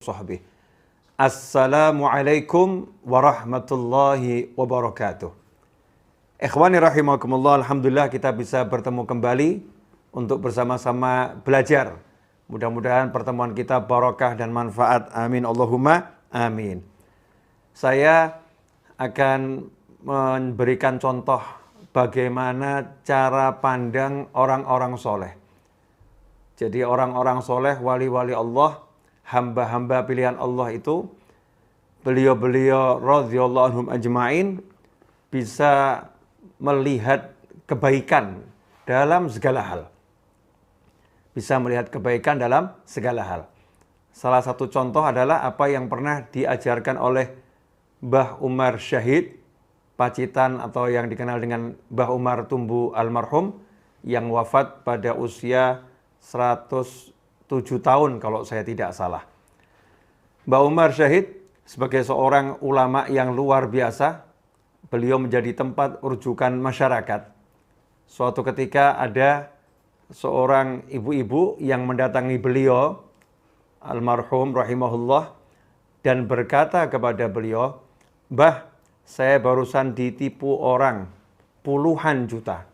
Sahbihi. Assalamualaikum warahmatullahi wabarakatuh. Ikhwani rahimakumullah, alhamdulillah kita bisa bertemu kembali untuk bersama-sama belajar. Mudah-mudahan pertemuan kita barakah dan manfaat. Amin Allahumma amin. Saya akan memberikan contoh bagaimana cara pandang orang-orang soleh. Jadi orang-orang soleh, wali-wali Allah, hamba-hamba pilihan Allah itu, beliau-beliau radhiyallahu anhum ajma'in bisa melihat kebaikan dalam segala hal. Bisa melihat kebaikan dalam segala hal. Salah satu contoh adalah apa yang pernah diajarkan oleh Mbah Umar Syahid, pacitan atau yang dikenal dengan Mbah Umar Tumbu almarhum, yang wafat pada usia 107 tahun kalau saya tidak salah. Mbah Umar Syahid sebagai seorang ulama yang luar biasa, beliau menjadi tempat rujukan masyarakat. Suatu ketika ada seorang ibu-ibu yang mendatangi beliau, almarhum rahimahullah, dan berkata kepada beliau, "Mbah, saya barusan ditipu orang puluhan juta.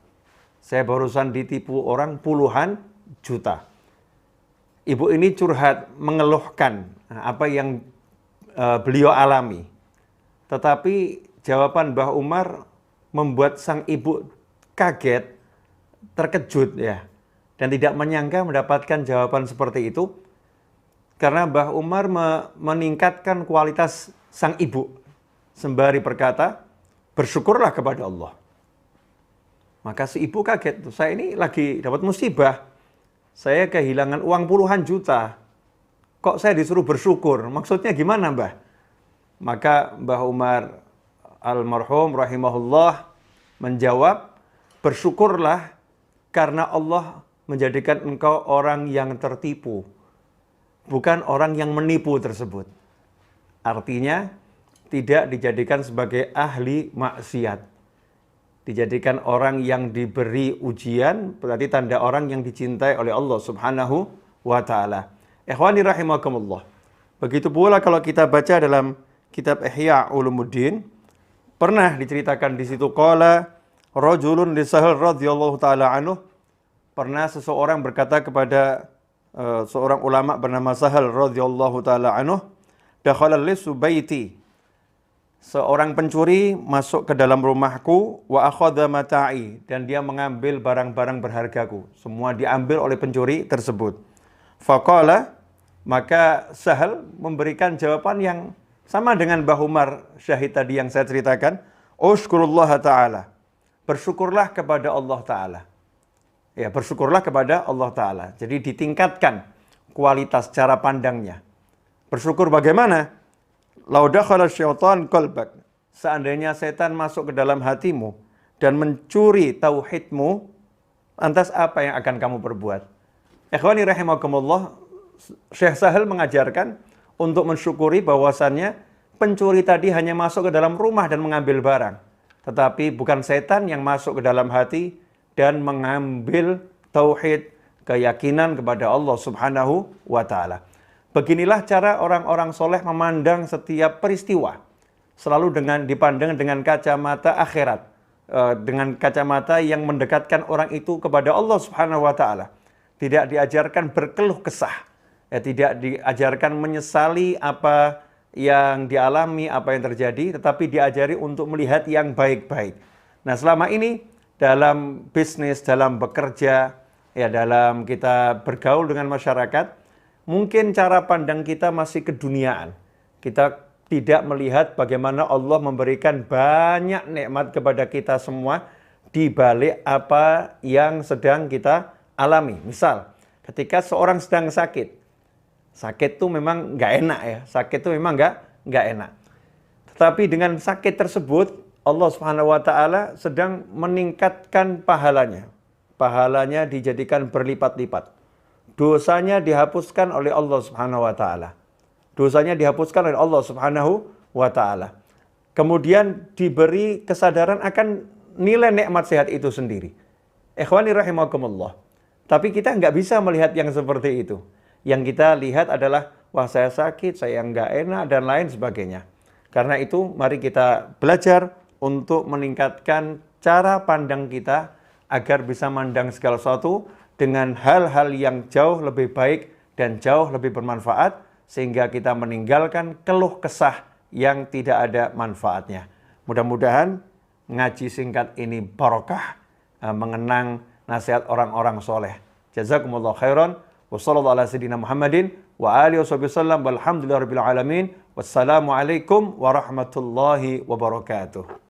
Saya barusan ditipu orang puluhan juta." Ibu ini curhat, mengeluhkan apa yang beliau alami. Tetapi jawaban Mbah Umar membuat sang ibu kaget, terkejut ya, dan tidak menyangka mendapatkan jawaban seperti itu. Karena Mbah Umar meningkatkan kualitas sang ibu sembari berkata, "Bersyukurlah kepada Allah." Maka si ibu kaget, saya ini lagi dapat musibah. Saya kehilangan uang puluhan juta. Kok saya disuruh bersyukur? Maksudnya gimana, Mbah? Maka Mbah Umar almarhum rahimahullah menjawab, "Bersyukurlah karena Allah menjadikan engkau orang yang tertipu, bukan orang yang menipu tersebut." Artinya tidak dijadikan sebagai ahli maksiat. Dijadikan orang yang diberi ujian, berarti tanda orang yang dicintai oleh Allah Subhanahu wa ta'ala. Ikhwani rahimakumullah. Begitu pula kalau kita baca dalam kitab Ihya Ulumuddin, pernah diceritakan di situ, qala rajulun li Sahal radhiyallahu ta'ala anhu, pernah seseorang berkata kepada seorang ulama bernama Sahal radhiyallahu ta'ala anhu, dakhala lisu baiti, seorang pencuri masuk ke dalam rumahku, wa akhadha mata'i, dan dia mengambil barang-barang berhargaku. Semua diambil oleh pencuri tersebut. Faqala, maka Sahal memberikan jawaban yang sama dengan Mbah Umar Syahid tadi yang saya ceritakan. Ushkurullah ta'ala, bersyukurlah kepada Allah ta'ala. Ya, bersyukurlah kepada Allah ta'ala. Jadi ditingkatkan kualitas cara pandangnya. Bersyukur bagaimana? Lau dakhala syaitan qalbak, seandainya setan masuk ke dalam hatimu dan mencuri tauhidmu, lantas apa yang akan kamu perbuat? Ikhwani rahimakumullah, Syekh Sahal mengajarkan untuk mensyukuri bahwasannya pencuri tadi hanya masuk ke dalam rumah dan mengambil barang, tetapi bukan setan yang masuk ke dalam hati dan mengambil tauhid, keyakinan kepada Allah Subhanahu wa ta'ala. Beginilah cara orang-orang soleh memandang setiap peristiwa. Selalu dipandang dengan kacamata akhirat. Dengan kacamata yang mendekatkan orang itu kepada Allah Subhanahu wa ta'ala. Tidak diajarkan berkeluh kesah. Tidak diajarkan menyesali apa yang dialami, apa yang terjadi. Tetapi diajari untuk melihat yang baik-baik. Nah, selama ini dalam bisnis, dalam bekerja, ya dalam kita bergaul dengan masyarakat, mungkin cara pandang kita masih keduniaan. Kita tidak melihat bagaimana Allah memberikan banyak nikmat kepada kita semua di balik apa yang sedang kita alami. Misal, ketika seorang sedang sakit. Sakit itu memang nggak enak ya. Sakit itu memang nggak enak. Tetapi dengan sakit tersebut, Allah Subhanahu wa ta'ala sedang meningkatkan pahalanya. Pahalanya dijadikan berlipat-lipat. Dosanya dihapuskan oleh Allah Subhanahu wa ta'ala. Dosanya dihapuskan oleh Allah Subhanahu wa ta'ala. Kemudian diberi kesadaran akan nilai nikmat sehat itu sendiri. Ikhwani rahimakumullah. Tapi kita nggak bisa melihat yang seperti itu. Yang kita lihat adalah wah saya sakit, saya nggak enak, dan lain sebagainya. Karena itu mari kita belajar untuk meningkatkan cara pandang kita agar bisa mandang segala sesuatu dengan hal-hal yang jauh lebih baik dan jauh lebih bermanfaat, sehingga kita meninggalkan keluh kesah yang tidak ada manfaatnya. Mudah-mudahan ngaji singkat ini barokah, mengenang nasihat orang-orang soleh. Jazakumullah khairan. Wassallallahu ala sayyidina Muhammadin wa alihi wasallam walhamdulillahirabbil alamin. Wassalamualaikum warahmatullahi wabarakatuh.